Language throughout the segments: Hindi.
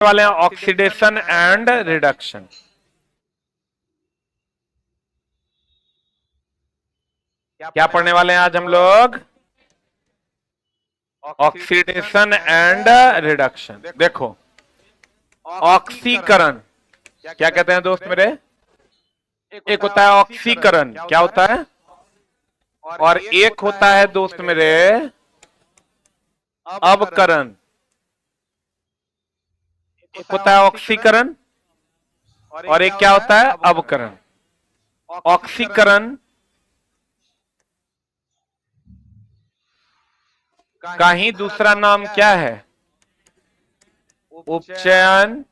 वाले हैं ऑक्सीडेशन एंड रिडक्शन। क्या पढ़ने वाले हैं आज हम लोग? Oxidation and reduction. देखो, ऑक्सीकरण क्या कहते हैं दोस्त मेरे? एक होता है ऑक्सीकरण, क्या होता है? और एक होता है दोस्त मेरे अवकरण। एक होता है ऑक्सीकरण और एक क्या होता है? अवकरण। ऑक्सीकरण का ही दूसरा नाम क्या है? उपचयन,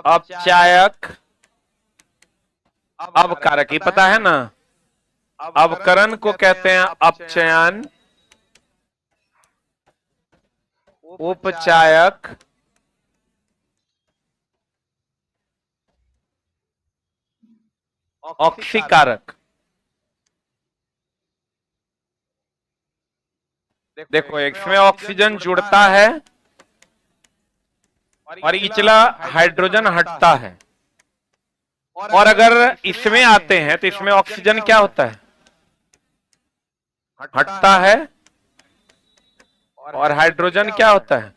अपचायक, अवकारक। ये पता है ना? अवकरण को कहते हैं अपचयन, उपचायक, ऑक्सीकारक। देखो, इसमें ऑक्सीजन जुड़ता है और इचला हाइड्रोजन हटता है। और अगर इसमें आते हैं तो इसमें ऑक्सीजन क्या होता है? हटता है और हाइड्रोजन क्या होता है?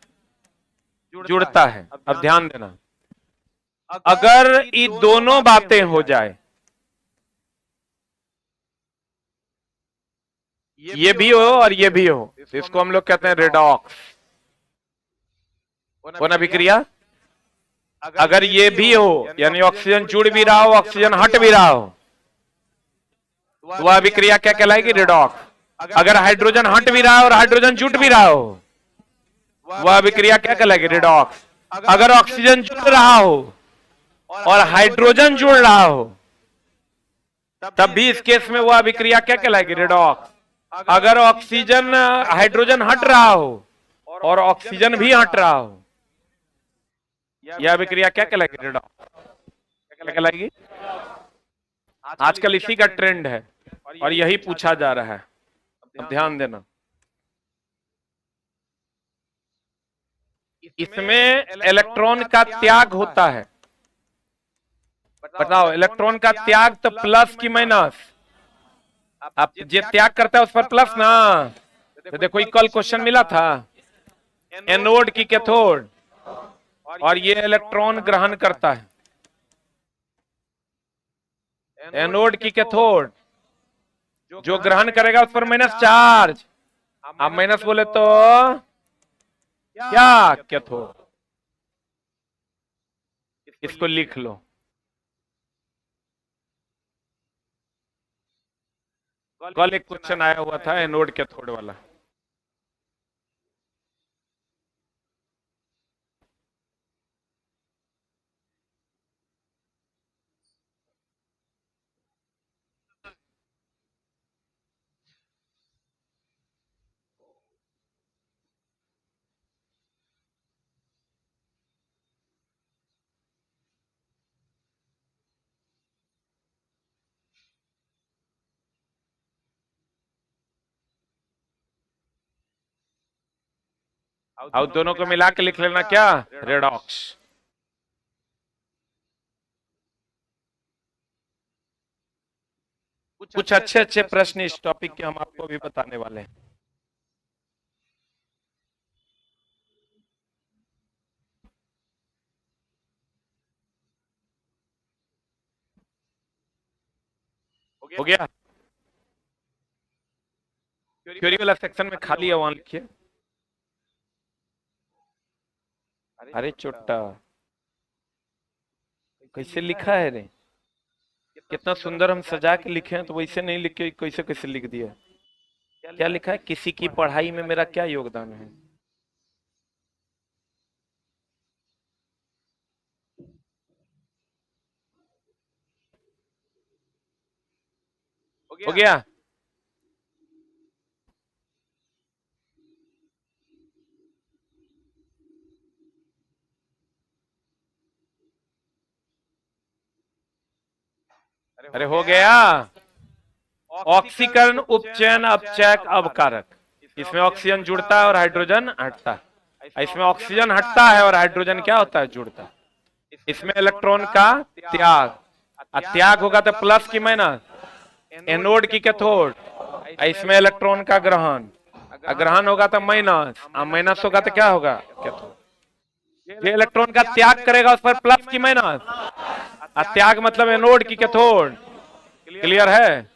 जुड़ता है। अब ध्यान देना, अगर ये दोनों बातें हो जाए, ये भी हो और ये भी हो, तो इसको हम लोग कहते हैं रेडॉक्स। कौन अभिक्रिया? अगर ये भी हो यानी ऑक्सीजन जुड़ भी रहा हो, ऑक्सीजन हट भी रहा हो, तो वह अभिक्रिया क्या कहलाएगी? रेडॉक्स। अगर हाइड्रोजन हट भी रहा हो और हाइड्रोजन जुट भी रहा हो, वह अभिक्रिया क्या कहलाएगी? रेडॉक्स। अगर ऑक्सीजन जुड़ रहा हो और हाइड्रोजन जुड़ रहा हो, तब भी इस केस में वह अभिक्रिया क्या कहलाएगी? रेडॉक्स। अगर ऑक्सीजन हाइड्रोजन हट रहा हो और ऑक्सीजन भी हट रहा हो, यह अभिक्रिया क्या कहलाएगी? रेडॉक्स। क्या कहलाएगी? आजकल इसी का ट्रेंड है और यही पूछा जा रहा है। अब ध्यान देना, इसमें इलेक्ट्रॉन का त्याग होता है। बताओ, इलेक्ट्रॉन का त्याग तो प्लस की माइनस? आप जो त्याग करता है उस पर प्लस ना। तो देखो, कल क्वेश्चन मिला था, एनोड की कैथोड, और ये इलेक्ट्रॉन ग्रहण करता है। एनोड की कैथोड जो ग्रहण करेगा उस पर माइनस चार्ज। आप माइनस बोले तो क्या? कैथोड। इसको लिख लो। कल एक क्वेश्चन आया हुआ था एनोड कैथोड वाला। और दोनों को मिला के लिख लेना क्या? रेडॉक्स। कुछ अच्छे अच्छे प्रश्न इस टॉपिक के हम आपको भी बताने वाले हैं। हो गया? थ्योरी वाला सेक्शन में खाली है, वहां लिखिए। अरे चोट्टा, कैसे लिखा है रे? कितना सुंदर हम सजा के लिखे हैं, तो वैसे नहीं लिखे, कैसे कैसे लिख दिया? क्या लिखा है? किसी की पढ़ाई में मेरा क्या योगदान है? हो गया? अरे हो गया। ऑक्सीकरण, उपचयन, अपचयक, अवकारक। इसमें ऑक्सीजन जुड़ता है और हाइड्रोजन हटता है। इसमें ऑक्सीजन हटता है और हाइड्रोजन क्या होता है, जुड़ता है। इसमें इलेक्ट्रॉन का त्याग, त्याग होगा तो प्लस की माइनस, एनोड की कैथोड। इसमें इलेक्ट्रॉन का ग्रहण, ग्रहण होगा तो माइनस, माइनस होगा तो क्या होगा, कैथोड। ये इलेक्ट्रॉन का त्याग करेगा उस पर प्लस की माइनस, त्याग मतलब एनोड की कैथोड। क्लियर है।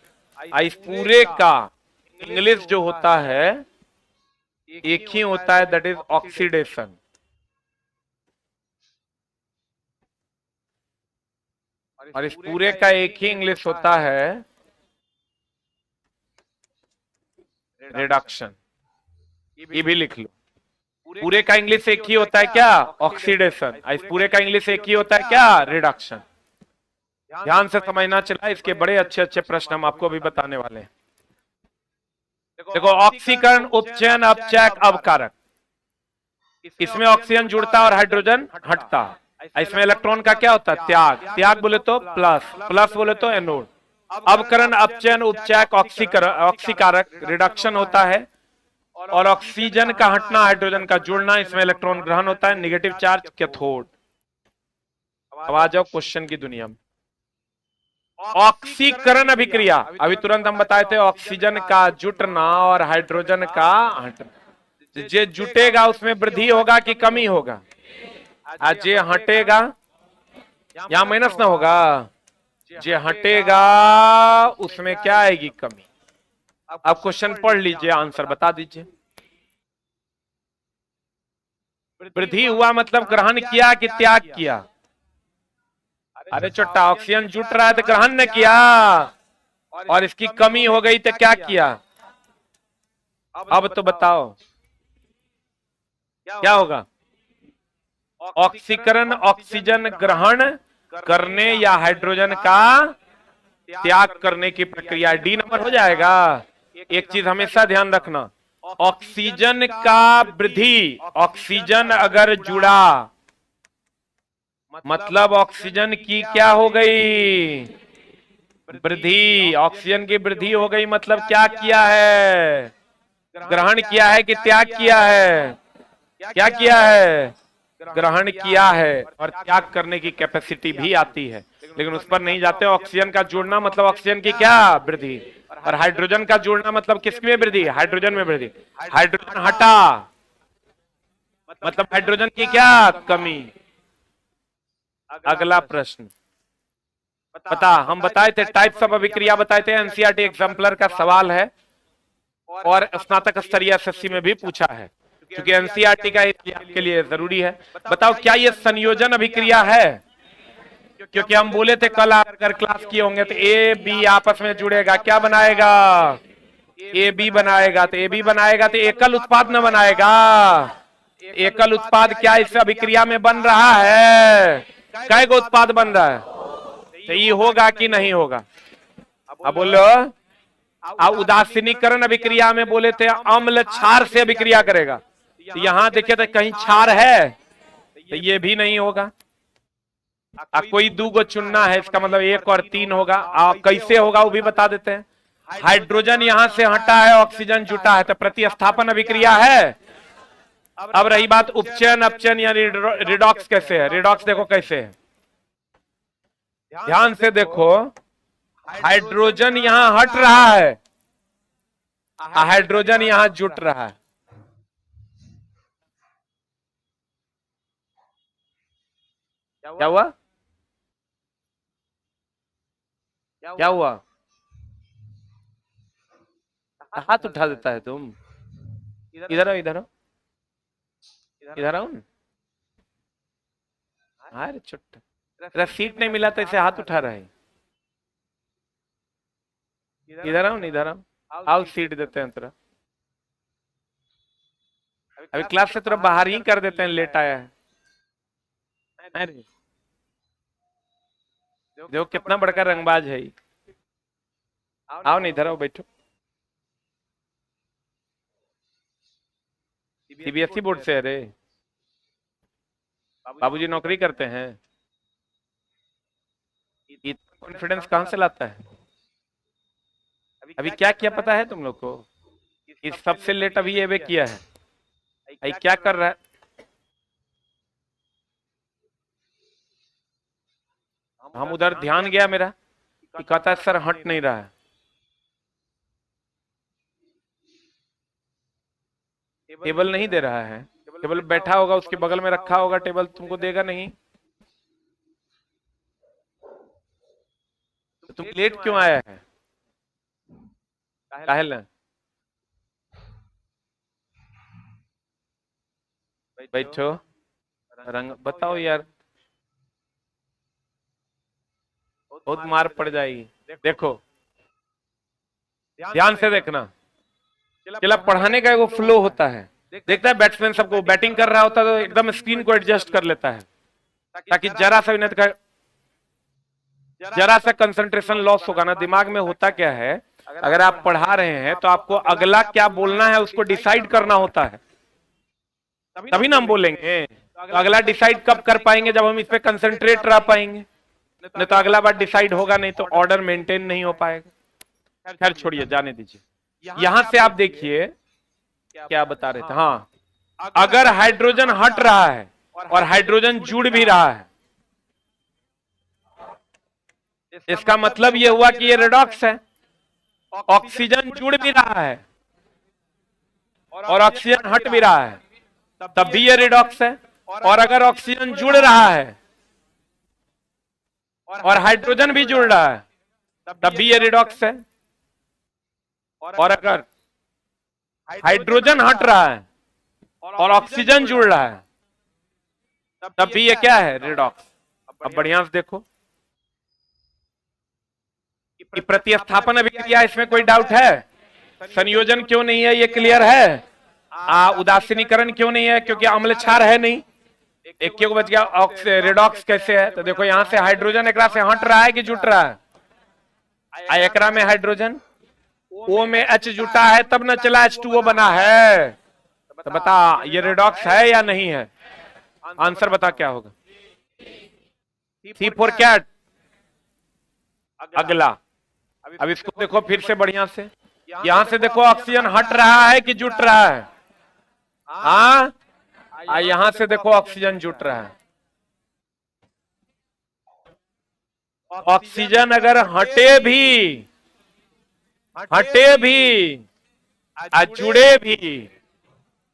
इस पूरे का इंग्लिश जो होता है एक ही होता है, दैट इज ऑक्सीडेशन। और इस पूरे का एक ही इंग्लिश होता है रिडक्शन। ये भी लिख लो, पूरे का इंग्लिश एक ही होता है क्या, ऑक्सीडेशन। इस पूरे का इंग्लिश एक ही होता है क्या, रिडक्शन। ध्यान से समझना चला, इसके बड़े अच्छे अच्छे प्रश्न हम आपको अभी बताने वाले हैं। देखो, ऑक्सीकरण, उपचयन, अपचयक, अवकारक। इसमें ऑक्सीजन जुड़ता है और हाइड्रोजन हटता। इसमें इलेक्ट्रॉन का क्या होता है, त्याग। त्याग बोले तो प्लस, प्लस बोले तो एनोड। अवकरण, अपचयन, उपचयक, ऑक्सीकारक, रिडक्शन होता है। और ऑक्सीजन का हटना, हाइड्रोजन का जुड़ना, इसमें इलेक्ट्रॉन ग्रहण होता है, निगेटिव चार्ज, कैथोड। अब आ जाओ क्वेश्चन की दुनिया में। ऑक्सीकरण अभिक्रिया, अभी तुरंत हम बताए थे, ऑक्सीजन का जुटना और हाइड्रोजन का हटना। जे जुटेगा उसमें वृद्धि होगा कि कमी होगा, आज जे हटेगा, यहां माइनस ना होगा, जे हटेगा उसमें क्या आएगी, कमी। अब क्वेश्चन पढ़ लीजिए, आंसर बता दीजिए। वृद्धि हुआ मतलब ग्रहण किया कि त्याग किया। अरे छोटा, ऑक्सीजन जुट रहा है तो ग्रहण न किया, और इसकी कमी हो गई तो क्या किया। अब तो बताओ क्या होगा। ऑक्सीकरण, ऑक्सीजन ग्रहण करने या हाइड्रोजन का त्याग करने की प्रक्रिया, डी नंबर हो जाएगा। एक चीज हमेशा ध्यान रखना, ऑक्सीजन का वृद्धि, ऑक्सीजन अगर जुड़ा मतलब ऑक्सीजन की क्या हो गई, वृद्धि। ऑक्सीजन की वृद्धि हो गई मतलब क्या किया है, ग्रहण किया है कि त्याग किया है, क्या किया है, ग्रहण किया है। और त्याग करने की कैपेसिटी भी आती है, लेकिन उस पर नहीं जाते। ऑक्सीजन का जुड़ना मतलब ऑक्सीजन की क्या वृद्धि, और हाइड्रोजन का जुड़ना मतलब किसमें वृद्धि, हाइड्रोजन में वृद्धि। हाइड्रोजन हटा मतलब हाइड्रोजन की क्या कमी। अगला प्रश्न पता, हम बताए थे टाइप्स ऑफ अभिक्रिया बताए थे, एनसीईआरटी एग्जाम्पलर का सवाल है और स्नातक स्तरीय एसएससी में भी पूछा है, क्योंकि एनसीईआरटी का आपके लिए जरूरी है। बताओ क्या ये संयोजन अभिक्रिया है, क्योंकि हम बोले थे कल अगर क्लास किए होंगे तो ए बी आपस में जुड़ेगा, क्या बनाएगा, ए बी बनाएगा। तो ए बी बनाएगा तो एकल उत्पाद न बनाएगा। एकल उत्पाद क्या इस अभिक्रिया में बन रहा है, कै गो उत्पाद बन रहा है, तो ये होगा कि नहीं होगा। अब बोलो, अब उदासीनीकरण अभिक्रिया में बोले थे अम्ल क्षार से अभिक्रिया करेगा, तो यहां देखिए तो कहीं क्षार है, तो ये भी नहीं होगा। कोई दो गो चुनना है, इसका मतलब 1 और 3 होगा। कैसे होगा वो भी बता देते हैं। हाइड्रोजन यहां से हटा है, ऑक्सीजन जुटा है, तो प्रतिस्थापन अभिक्रिया है। अब रही बात उपचयन, अपचयन यानी रिडॉक्स कैसे है। रिडॉक्स देखो कैसे है, ध्यान से देखो, हाइड्रोजन यहां हट रहा है, हाइड्रोजन यहां जुट रहा है। क्या हुआ, क्या हुआ, हाथ उठा देता है तुम। इधर आओ, इधर आओ, इधर आओ। अरे छोटा, तेरा सीट नहीं मिला तो इसे हाथ उठा रहा है। इधर आओ, इधर आओ, आओ सीट देते हैं तेरा। अभी क्लास से तेरा बाहर ही कर देते हैं, लेट आया है। अरे देखो कितना बड़का रंगबाज है। आओ नहीं, इधर आओ, बैठो। सीबीएसई बोर्ड से है रे, बाबूजी नौकरी करते हैं। कॉन्फिडेंस कहां से लाता है। अभी क्या किया पता है तुम लोग को, इस सबसे लेट अभी ये किया है। क्या कर रहा है, हम उधर ध्यान गया मेरा कि कहता है सर हट नहीं रहा है। टेबल नहीं दे रहा है, टेबल बैठा होगा उसके बगल में रखा होगा, टेबल तुमको देगा नहीं। तो तुम लेट क्यों आया है? काहे? बैठो, रंग बताओ यार, बहुत मार पड़ जाएगी। देखो ध्यान से देखना, चला पढ़ाने का एगो फ्लो होता है। देखता है बैट्समैन सबको बैटिंग कर रहा होता है तो एकदम स्क्रीन को एडजस्ट कर लेता है ताकि जरा सा भी नहीं, जरा सा कंसंट्रेशन लॉस होगा ना। दिमाग में होता क्या है, अगर आप पढ़ा रहे हैं तो आपको अगला क्या बोलना है उसको डिसाइड करना होता है, तभी ना हम बोलेंगे। तो अगला डिसाइड कब कर पाएंगे, जब हम इस पे कंसंट्रेट रह पाएंगे। नहीं तो अगला बार डिसाइड होगा नहीं तो ऑर्डर मेंटेन नहीं हो पाएगा। खैर छोड़िए, जाने दीजिए। यहां से आप देखिए क्या बता रहे थे। हाँ, अगर हाइड्रोजन हट रहा है और हाइड्रोजन जुड़ भी रहा है, इसका मतलब यह हुआ कि ये रेडॉक्स है। ऑक्सीजन जुड़ भी रहा है और ऑक्सीजन हट भी रहा है, तब भी ये रेडॉक्स है। और अगर ऑक्सीजन जुड़ रहा है और हाइड्रोजन भी जुड़ रहा है, तब भी ये रेडॉक्स है। और अगर हाइड्रोजन हट रहा है और ऑक्सीजन जुड़ रहा है, तब भी ये क्या है, रेडॉक्स। अब बढ़िया से देखो कि प्रतिस्थापन अभिक्रिया, इसमें कोई डाउट है? संयोजन क्यों नहीं है, ये क्लियर है। उदासीनीकरण क्यों नहीं है, क्योंकि अम्ल क्षार है नहीं। एक क्यों बच गया, रेडॉक्स कैसे है? तो देखो यहां से हाइड्रोजन एकरा से हट रहा है कि जुट रहा है? एकरा में हाइड्रोजन ओ में H जुटा है तब न चला H2O बना है। तो बता ये रेडॉक्स है या नहीं है? आंसर बता क्या होगा? C4 क्या? अगला। अब इसको देखो फिर से बढ़िया से, यहां से देखो ऑक्सीजन हट रहा है कि जुट रहा है? हाँ, यहां से देखो ऑक्सीजन जुट रहा है। ऑक्सीजन अगर हटे भी जुड़े भी,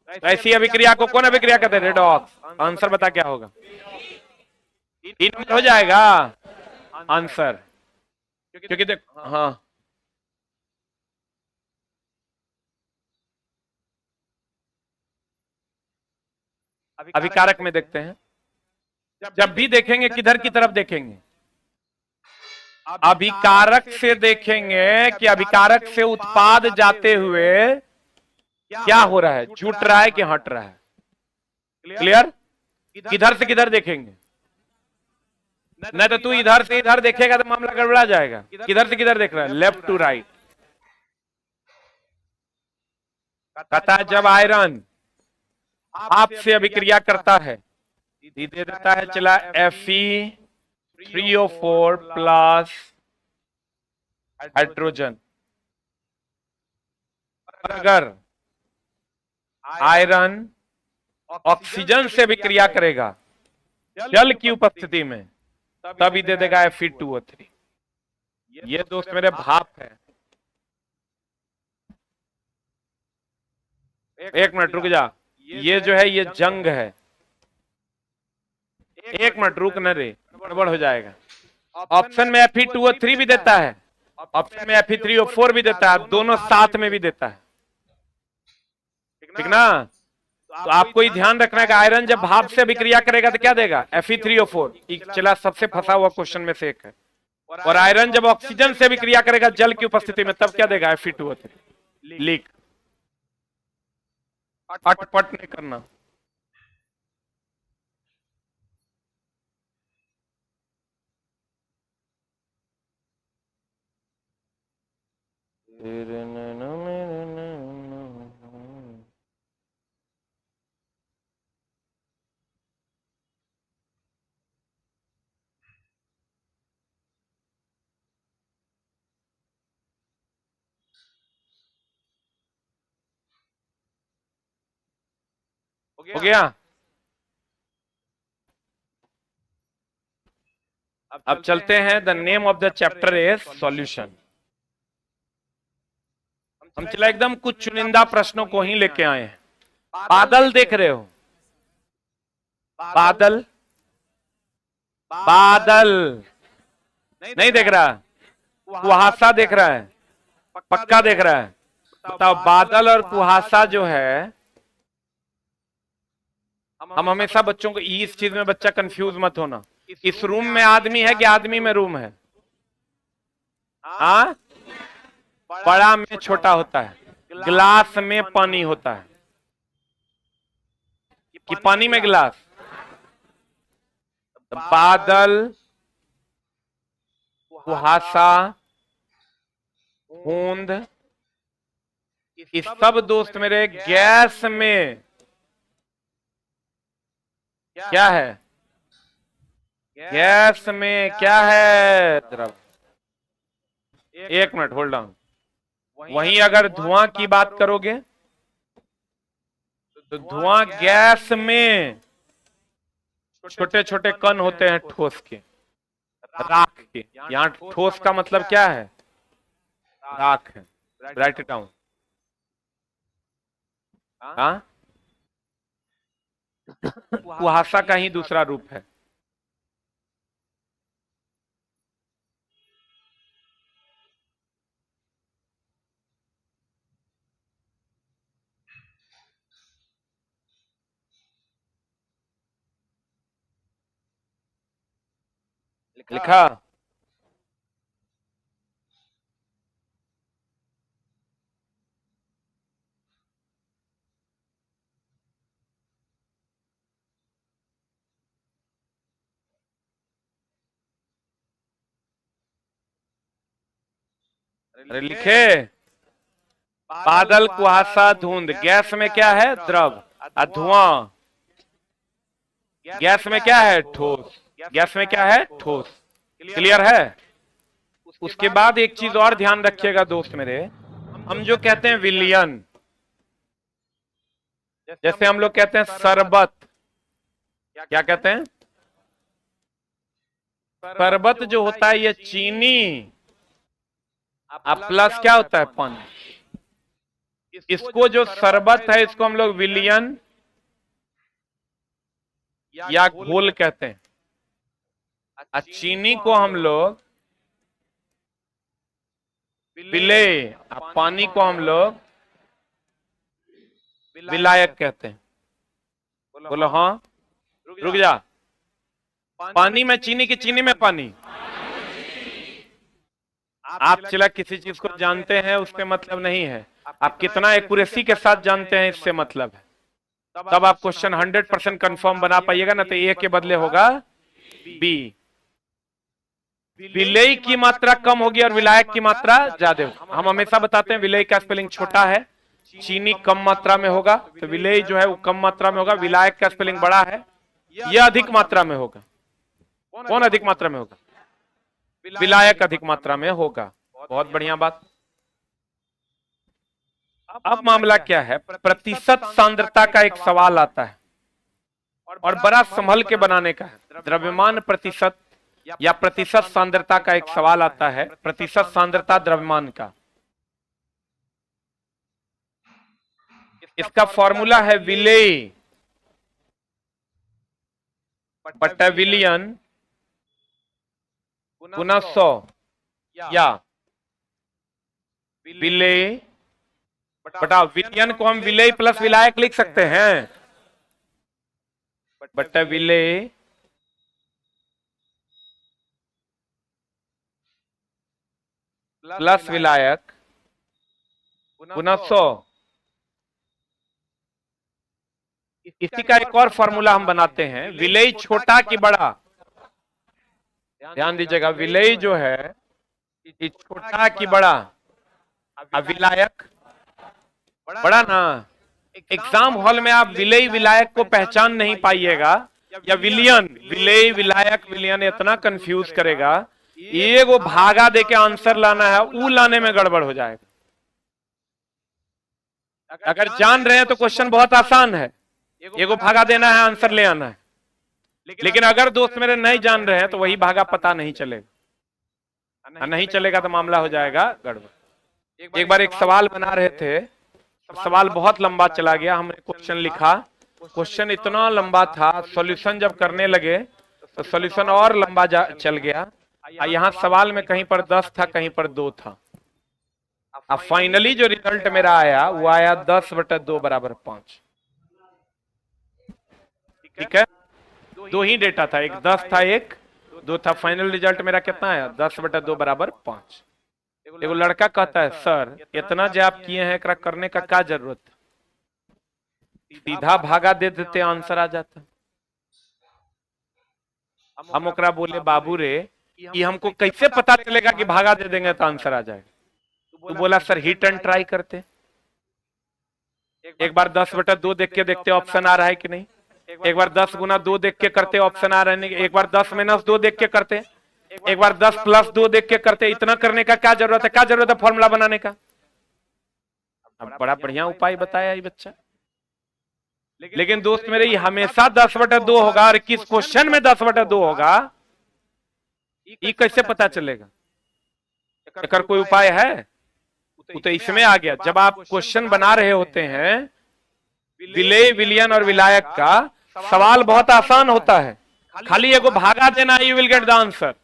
तो ऐसी अभिक्रिया को कौन अभिक्रिया कहते हैं? रेडॉक्स। आंसर बता क्या होगा? 3 मिनट हो जाएगा आंसर, क्योंकि देखो हाँ अभिकारक में देखते हैं। जब भी देखेंगे किधर की तरफ देखेंगे? अभिकारक से देखेंगे कि अभिकारक से उत्पाद जाते हुए क्या हो रहा है, जुट रहा है कि हट रहा है। क्लियर? किधर से किधर देखेंगे? नहीं तो तू इधर से इधर देखेगा तो मामला गड़बड़ा जाएगा। किधर से किधर देख रहा है? Left to right. कहता है जब आयरन आपसे अभिक्रिया करता है, दे देता है चला Fe3O4 प्लस हाइड्रोजन। अगर आयरन ऑक्सीजन से अभिक्रिया करेगा जल की उपस्थिति में, तभी दे देगा Fe2O3। ये दोस्त मेरे भाप है। एक मिनट रुक जा, ये जो है ये जंग है। एक मिनट रुक न रे, गड़बड़ हो जाएगा। ऑप्शन में Fe2O3 भी देता है, ऑप्शन में Fe3O4 भी देता है, दोनों साथ में भी देता है। ठीक ना? तो आपको ही ध्यान रखना है कि आयरन जब भाप से अभिक्रिया करेगा तो क्या देगा? Fe3O4। चला सबसे फंसा हुआ क्वेश्चन में से एक है। और आयरन जब ऑक्सीजन से अभिक्रिया करेगा जल की उपस्थिति में, तब क्या देगा? Fe2O3। लीक। अटपट नहीं करना। हो गया? अब चलते हैं, the name of the chapter is solution. हम चला एकदम कुछ चुनिंदा प्रश्नों को ही लेके आए हैं। बादल देख रहे हो, बादल, बादल नहीं देख रहा, कुहासा देख रहा है, पक्का देख रहा है। बताओ, बादल और कुहासा जो है, हम हमेशा बच्चों को इस चीज में बच्चा कंफ्यूज मत होना, इस रूम में आदमी है कि आदमी में रूम है? हाँ, बड़ा में छोटा होता है, गिलास में पानी होता है कि पानी में गिलास? बादल, कुहासा, बूंद, ये सब दोस्त मेरे गैस में क्या है? गैस में क्या है? द्रव। एक मिनट होल्ड ऑन। वहीं अगर धुआं की बात करोगे तो धुआं गैस में छोटे छोटे कण होते हैं ठोस के, राख के। यहां ठोस का मतलब क्या है? राख है। Right it down. हाँ, कुहासा का ही दूसरा रूप है। लिखा अरे लिखे, बादल, कुहासा, धुंध। गैस में क्या है? द्रव। धुआं गैस में क्या है? ठोस। गैस में क्या है? ठोस। क्लियर है? उसके बाद एक चीज और ध्यान रखिएगा दोस्त मेरे, हम जो कहते हैं विलियन, जैसे हम लोग कहते हैं शरबत, क्या कहते हैं? शरबत जो होता है ये चीनी, अब प्लस क्या होता है? पानी। इसको जो शरबत है इसको हम लोग विलियन या घोल कहते हैं। चीनी को हम लोग विलेय, पानी को हम लोग विलायक कहते हैं। बोलो हाँ, रुक जा। पानी में चीनी की चीनी में पानी। आप चला किसी चीज को जानते हैं उससे मतलब नहीं है, आप कितना एक्यूरेसी के साथ जानते हैं इससे मतलब है। तब आप क्वेश्चन 100% कंफर्म बना पाइएगा ना, तो ए के बदले होगा बी। विलेय की मात्रा कम होगी और विलायक की मात्रा ज्यादा होगी। हम हमेशा बताते हैं विलेय का स्पेलिंग छोटा है, चीनी कम मात्रा में होगा, तो विलेय जो है वो कम मात्रा में होगा। विलायक का स्पेलिंग बड़ा है, यह अधिक मात्रा में होगा। कौन अधिक मात्रा में होगा? विलायक अधिक मात्रा में होगा। बहुत बढ़िया बात। अब मामला क्या है? प्रतिशत सांद्रता का एक सवाल आता है और बड़ा संभल के बनाने का है। द्रव्यमान प्रतिशत या प्रतिशत सांद्रता का एक सवाल आता है, प्रतिशत सांद्रता द्रव्यमान का। इसका फॉर्मूला है विलेय बटा विलियन गुना 100, या विलेय बटा विलियन को हम विलेय प्लस विलायक लिख सकते हैं, बटा विलेय प्लस विलायक गुना 100। इसी का एक और फॉर्मूला हम बनाते हैं, विलेय छोटा कि बड़ा? ध्यान दीजिएगा, विलेय जो है छोटा कि बड़ा? विलायक बड़ा ना। एग्जाम हॉल में आप विलेय विलायक को पहचान नहीं पाइएगा, या विलियन, विलेय विलायक विलियन इतना कंफ्यूज करेगा, ये वो भागा देके आंसर लाना है, वो लाने में गड़बड़ हो जाएगा। अगर जान रहे हैं तो क्वेश्चन बहुत आसान है, एगो भागा देना है, आंसर ले आना है। लेकिन अगर दोस्त मेरे नहीं जान रहे हैं तो वही भागा पता नहीं चलेगा, नहीं चलेगा तो मामला हो जाएगा गड़बड़। एक बार एक सवाल बना रहे थे, सवाल बहुत लंबा चला गया, हमने क्वेश्चन लिखा, क्वेश्चन इतना लंबा था, सॉल्यूशन जब करने लगे तो सॉल्यूशन और लंबा चल गया। यहाँ सवाल में कहीं पर 10 था, कहीं पर 2 था। अब फाइनली जो रिजल्ट मेरा आया वो आया 10/2 बराबर 5। ठीक है, 2 ही डेटा था, एक 10 था, एक 2 था। फाइनल रिजल्ट मेरा कितना आया? 10/2 बराबर 5। एगो लड़का कहता है सर इतना जो आप किए हैं एकरा करने का क्या जरूरत, सीधा भागा दे देते आंसर आ जाता। हम ओकरा बोले बाबू रे ये हमको कैसे पता चलेगा कि भागा दे देंगे तो आंसर आ जाएगा? तो बोला सर हिट एंड ट्राई करते, एक बार 10/2 देख के देखते ऑप्शन आ रहा है कि नहीं, एक बार 10 गुना 2 देख के करते ऑप्शन आ रहा है नहीं, एक बार 10-2 देख के करते, एक बार 10+2 देख के करते। इतना करने का क्या जरूरत है, क्या जरूरत है फॉर्मूला बनाने का? अब बड़ा बढ़िया उपाय बताया ये बच्चा। लेकिन दोस्त मेरे ये हमेशा 10/2 होगा और किस क्वेश्चन में 10/2 होगा ये कैसे पता चलेगा? अगर कोई उपाय है? वो तो इसमें आ गया, जब आप क्वेश्चन बना रहे होते हैं विलेय, विलयन और विलायक का, सवाल बहुत आसान होता है, खाली एगो भागा देना, you will get the answer.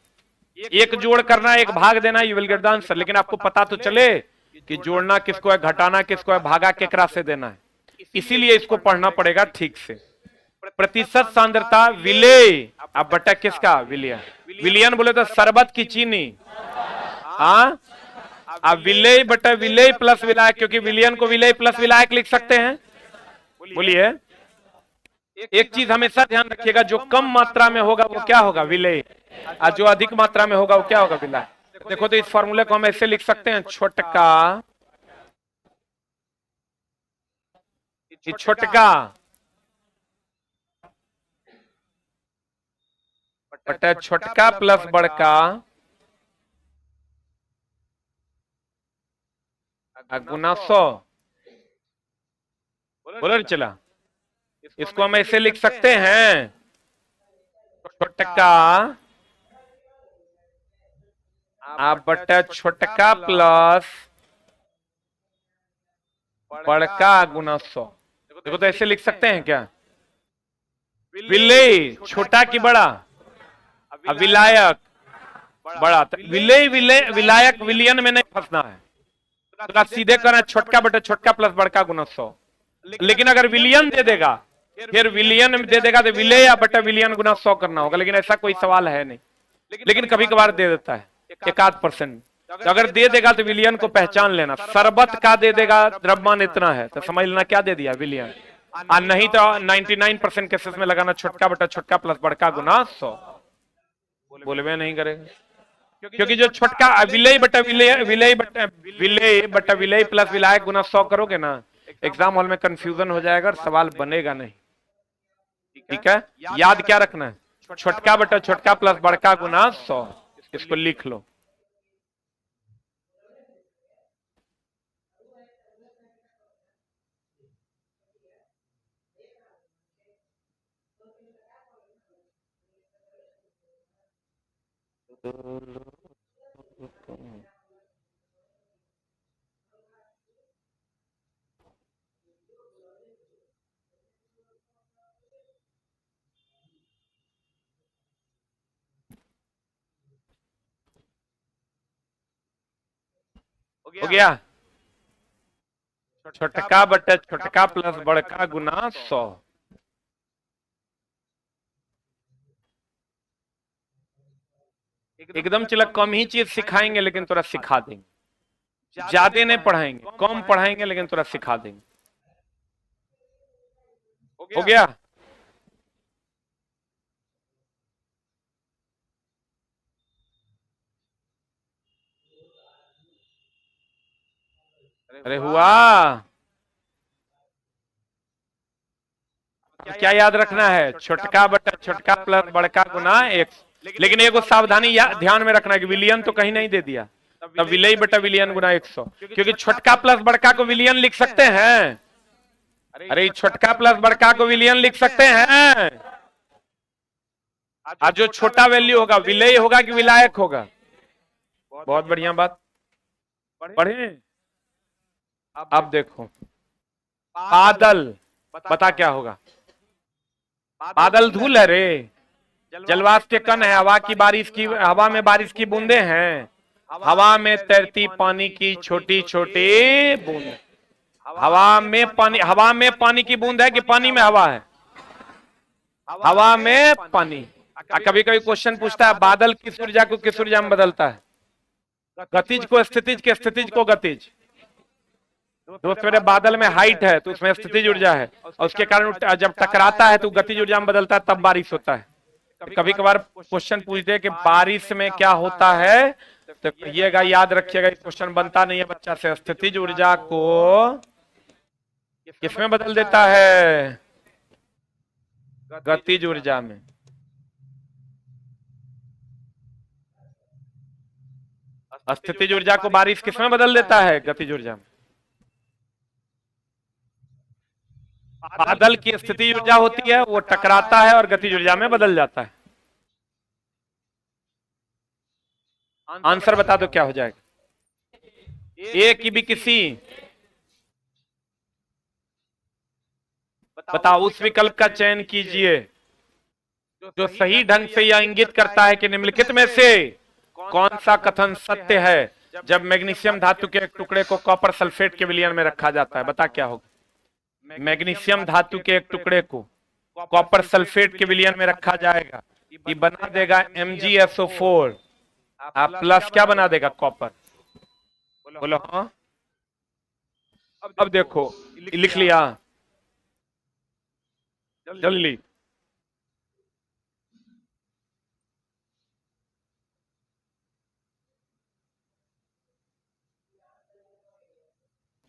एक जोड़ करना, एक भाग देना, you will get the answer. लेकिन आपको पता तो चले कि जोड़ना किसको है, घटाना किसको है, भागा केकरा से देना है। इसीलिए इसको पढ़ना पड़ेगा ठीक से। प्रतिशत सांद्रता विलेय, अब बटा किसका? विलयन। विलयन बोले तो शरबत की चीनी, हाँ। अब विलेय बटा विलेय प्लस विलायक, क्योंकि विलयन को विलेय प्लस विलायक लिख सकते हैं। बोलिए, एक चीज हमेशा ध्यान रखिएगा, जो कम मात्रा में होगा वो क्या होगा? विलेय, और जो अधिक मात्रा में होगा वो क्या होगा? विलायक। देखो तो इस फॉर्मूले को हम ऐसे लिख सकते हैं, छोटका छोटका बटा छोटका प्लस बड़का गुना 100। बोलो चला, इसको हम ऐसे लिख सकते हैं, छोटका बटा छोटका प्लस बड़का गुना 100। देखो तो ऐसे लिख सकते हैं क्या? विलेय छोटा की बड़ा, विलायक बड़ा। विलेय विलायक विलयन में नहीं फंसना है, तो आप सीधे करना छोटका बटा छोटका प्लस बड़का गुना 100। लेकिन अगर विलयन दे देगा, फिर विलयन दे देगा तो विलेय या बटा विलयन गुना 100 करना होगा। लेकिन ऐसा कोई सवाल है नहीं, लेकिन कभी कभार दे देता है 1-8%। तो अगर दे देगा तो विलयन को पहचान लेना, शरबत का दे देगा द्रव्यमान इतना है तो समझ लेना क्या दे दिया? विलयन। और नहीं तो 99% केसेस में लगाना छोटका बटा छोटका प्लस बड़का गुना 100। बोलवे नहीं करेगा, क्योंकि जो छोटका विलेय बटा विलेय प्लस विलायक गुना 100 करोगे ना, एग्जाम हॉल में कंफ्यूजन हो जाएगा और सवाल बनेगा नहीं। ठीक है, याद क्या रखना है? छोटका बटा छोटका प्लस बड़का गुना 100। इसको लिख लो। हो गया, छोटका बटा छोटका प्लस बड़का गुना 100। एकदम चला कम ही चीज सिखाएंगे लेकिन थोड़ा सिखा देंगे, ज्यादा नहीं पढ़ाएंगे, कम पढ़ाएंगे लेकिन थोड़ा सिखा देंगे। हो गया? अरे हुआ क्या याद रखना है? छोटका बटा छोटका प्लस बड़का गुना 1। लेकिन एगो सावधानी ध्यान में रखना है कि विलयन तो कहीं नहीं दे दिया, तब विलेय बटा विलयन गुना 100, क्योंकि छोटका प्लस बड़का को विलयन लिख सकते हैं। अरे छोटका प्लस बड़का को विलयन लिख सकते हैं। और जो छोटा वैल्यू होगा विलेय होगा कि विलायक होगा? बहुत बढ़िया बात। पढ़े? अब देखो बादल, बता क्या होगा? बादल धूल है रे, जलवाष्प के कण है, हवा की बारिश की, हवा में बारिश की बूंदे हैं, हवा में तैरती पानी की छोटी छोटी बूंद। हवा में पानी की बूंद है कि पानी में हवा है? हवा में पानी। कभी कभी क्वेश्चन पूछता है बादल किस ऊर्जा को किस ऊर्जा में बदलता है? गतिज को स्थितिज के स्थितिज को गतिज। दोस्त मेरे, बादल में हाइट है तो उसमें स्थितिज ऊर्जा है, और उसके कारण जब टकराता है तो गतिज ऊर्जा में बदलता है, तब बारिश होता है। कभी कभार क्वेश्चन पूछते हैं कि बारिश में क्या होता है, तो कहिएगा, याद रखिएगा, क्वेश्चन बनता नहीं है बच्चा से। स्थितिज ऊर्जा को किसमें बदल देता है? गतिज ऊर्जा में। स्थितिज ऊर्जा को बारिश किसमें बदल देता है? गतिज ऊर्जा में। बादल की स्थितिज ऊर्जा होती है, वो टकराता है और गतिज ऊर्जा में बदल जाता है। आंसर बता दो क्या हो जाएगा? ए की भी किसी, बताओ उस विकल्प का चयन कीजिए जो सही ढंग से यह इंगित करता है कि निम्नलिखित में से कौन सा कथन सत्य है जब मैग्नीशियम धातु के एक टुकड़े को कॉपर सल्फेट के विलयन में रखा जाता है। बता क्या होगा? मैग्नीशियम धातु के एक टुकड़े को कॉपर सल्फेट के विलयन में रखा जाएगा, ये बना देगा MgSO4, प्लस क्या बना देगा? कॉपर। बोलो हाँ। अब देखो, लिख लिया जल्दी।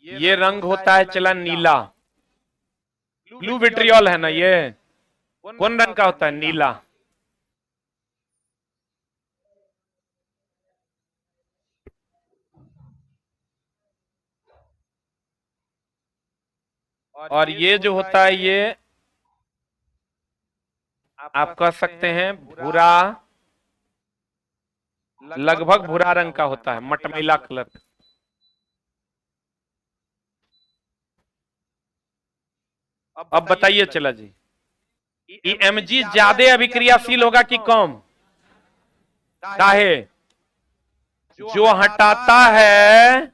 ये रंग होता है चला नीला, ब्लू विट्रियोल है ना, ये कौन रंग का होता है? नीला। और ये जो होता है ये आप कह सकते हैं भूरा, लगभग भूरा रंग का होता है, मटमैला कलर। अब बताइए चला जी, Mg ज्यादा अभिक्रियाशील होगा कि कम? काहे? जो हटाता है,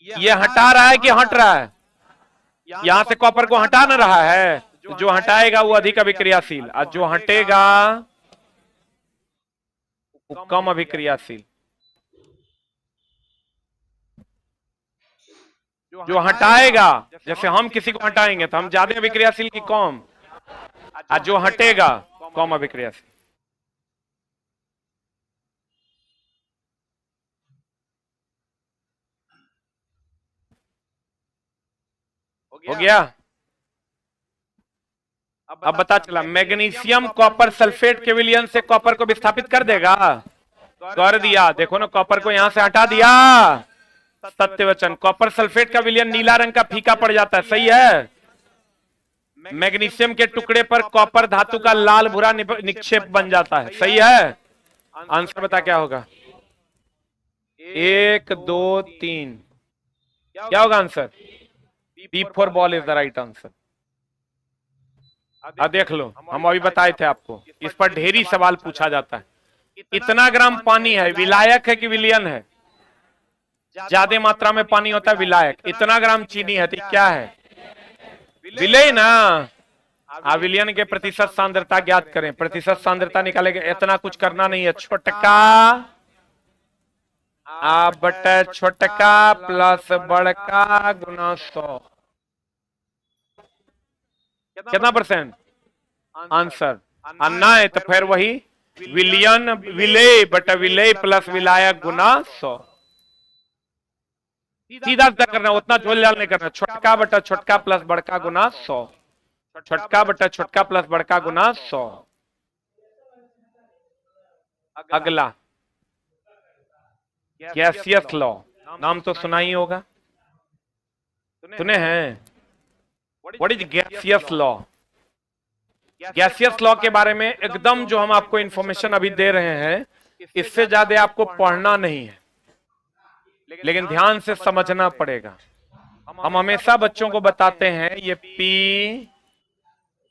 ये हटा रहा है कि हट रहा है? यहां से कॉपर को हटा ना रहा है, तो जो हटाएगा वो अधिक अभिक्रियाशील, और जो हटेगा वो कम अभिक्रियाशील। जो हटाएगा, जैसे हम किसी को हटाएंगे तो हम ज्यादा अभिक्रियाशील की कम, और जो हटेगा कम अभिक्रियाशील। हो गया? अब बता चला, मैग्नीशियम कॉपर सल्फेट के विलयन से कॉपर को विस्थापित कर देगा? कर दिया। देखो ना, कॉपर को यहां से हटा दिया। सत्य वचन। कॉपर सल्फेट का विलयन नीला रंग का फीका पड़ जाता है, सही है। मैग्नीशियम के टुकड़े पर कॉपर धातु का लाल भूरा निक्षेप बन जाता है, सही है। आंसर बता क्या होगा? 1 2 3। क्या होगा answer? B4 ball is the right answer. अब देख लो, हम अभी बताए थे आपको, इस पर ढेरी सवाल पूछा जाता है। इतना ग्राम पानी है, विलायक है कि विलयन है? ज्यादा मात्रा में पानी होता है विलायक। इतना ग्राम चीनी है तो क्या है? विलय ना। विलयन के प्रतिशत सांद्रता ज्ञात करें। प्रतिशत सांद्रता निकालेंगे, इतना कुछ करना नहीं है। छोटका बटा छोटका प्लस बड़का गुना 100। कितना परसेंट? आंसर अन्ना है तो फिर वही विलयन, विलय बटा विलय प्लस विलायक गुना 100। सीधा सीधा करना, उतना झोल झाल नहीं करना। छोटका बटा छोटका प्लस बड़का गुना 100। छोटका बटा छोटका प्लस बड़का गुना 100। अगला गैसियस लॉ, नाम तो सुना ही होगा, सुने हैं? What is gaseous law? Gaseous law के बारे में एकदम जो हम आपको इंफॉर्मेशन अभी दे रहे हैं, इससे ज्यादा आपको पढ़ना नहीं है, लेकिन ध्यान से समझना पड़ेगा। हम हमेशा बच्चों को बताते हैं ये पी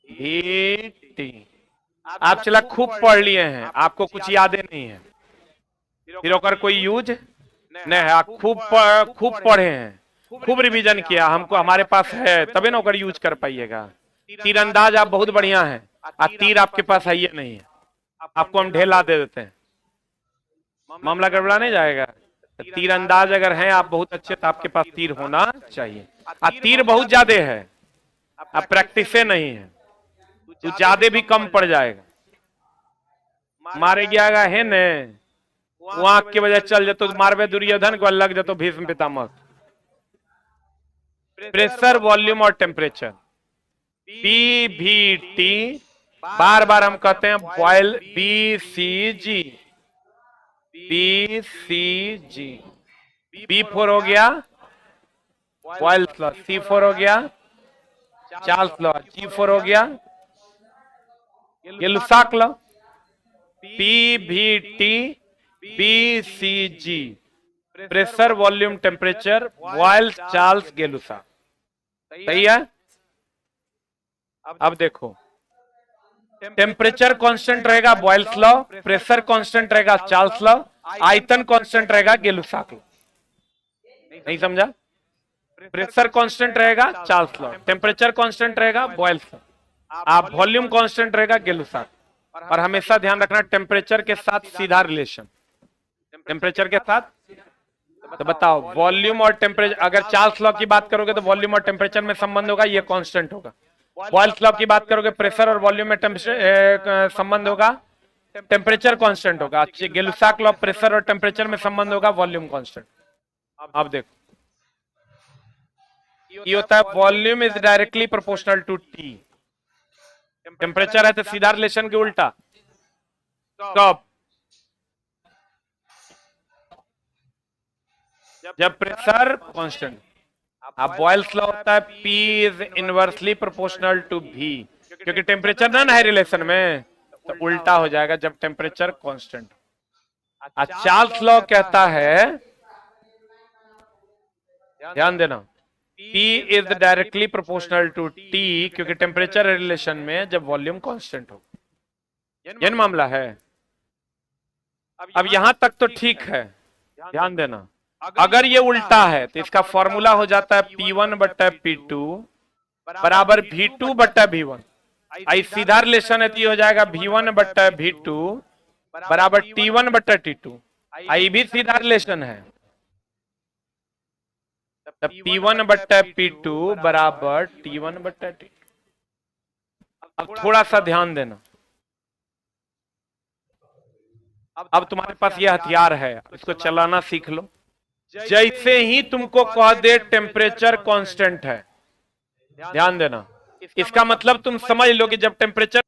भी टी। आप चला खूब पढ़ लिए हैं, आपको कुछ याद नहीं है, फिर अगर कोई यूज नहीं है। आप खूब पढ़े हैं, खूब रिवीजन किया, हमको हमारे पास है, तभी ना अगर यूज कर पाइएगा। तीरंदाज आप बहुत बढ़िया हैं, तीर आपके पास है ये नहीं है, आपको हम ढेला दे देते हैं, मामला गड़बड़ा नहीं जाएगा। तीरंदाज अगर हैं आप बहुत अच्छे, तो आपके पास तीर होना चाहिए। तीर बहुत ज्यादा है, अब प्रैक्टिस से नहीं है तो ज्यादा भी कम पड़ जाएगा। मारे गया है ने वहां के वजह चल जातो, मारवे दुर्योधन को लग जातो भीष्म पितामह। प्रेशर, वॉल्यूम और टेम्परेचर, पी भी टी, बार बार हम कहते हैं बॉयल, बी सी जी, बी सी जी। B4 हो गया बॉयल्स लॉ, C4 हो गया चार्ल्स लॉ, G4 हो गया Gay Lussac law, P V T, B C G, pressure, volume, temperature, Boyle's, Charles, Gay Lussac. सही है। अब देखो, टेम्परेचर कांस्टेंट रहेगा बॉयल्स लॉ, प्रेशर कांस्टेंट रहेगा चार्ल्स लॉ, आयतन कांस्टेंट रहेगा गै-लुसाक लॉ। नहीं समझा? प्रेशर कांस्टेंट रहेगा चार्ल्स लॉ, टेम्परेचर कांस्टेंट रहेगा बॉयल्स लॉ, आप वॉल्यूम कांस्टेंट रहेगा गै-लुसाक। और हमेशा ध्यान रखना टेम्परेचर के साथ सीधा रिलेशन, टेम्परेचर के साथ। तो बताओ वॉल्यूम और टेम्परेचर, अगर चार्ल्स लॉ की बात करोगे तो वॉल्यूम और टेम्परेचर में संबंध होगा, ये कांस्टेंट होगा। बॉयल्स लॉ की बात करोगे प्रेशर और वॉल्यूम में संबंध होगा, टेम्परेचर कांस्टेंट होगा। गै-लुसाक लॉ प्रेशर और टेम्परेचर में संबंध होगा, वॉल्यूम कांस्टेंट। अब देखो ये होता है volume is directly proportional to T, temperature है तो सीधा रिलेशन के उल्टा। कब? जब प्रेशर कांस्टेंट। अब बॉयल्स लॉ होता है P is inversely proportional to V, क्योंकि टेम्परेचर ना है रिलेशन में, तो उल्टा हो जाएगा जब टेम्परेचर कांस्टेंट। चार्ल्स लॉ कहता है, ध्यान देना, P is directly proportional to T, क्योंकि टेम्परेचर रिलेशन में जब वॉल्यूम कांस्टेंट हो। यह मामला है। अब यहां तक तो ठीक है, ध्यान देना। अगर ये उल्टा है तो इसका फॉर्मूला हो जाता है P1 बट्टा P2 बराबर V2 बट्टा V1। आई सीधा रिलेशन है तो ये हो जाएगा V1 बट्टा V2 बराबर T1 बट्टा T2। आई भी सीधा रिलेशन है, तब P1 बट्टा P2 बराबर T1 बट्टा T2। अब थोड़ा सा ध्यान देना, अब तुम्हारे पास ये हथियार है, इसको चलाना सीख लो। जैसे ही तुमको कह दे टेम्परेचर कांस्टेंट है, ध्यान देना, इसका मतलब तुम समझ लो कि जब टेम्परेचर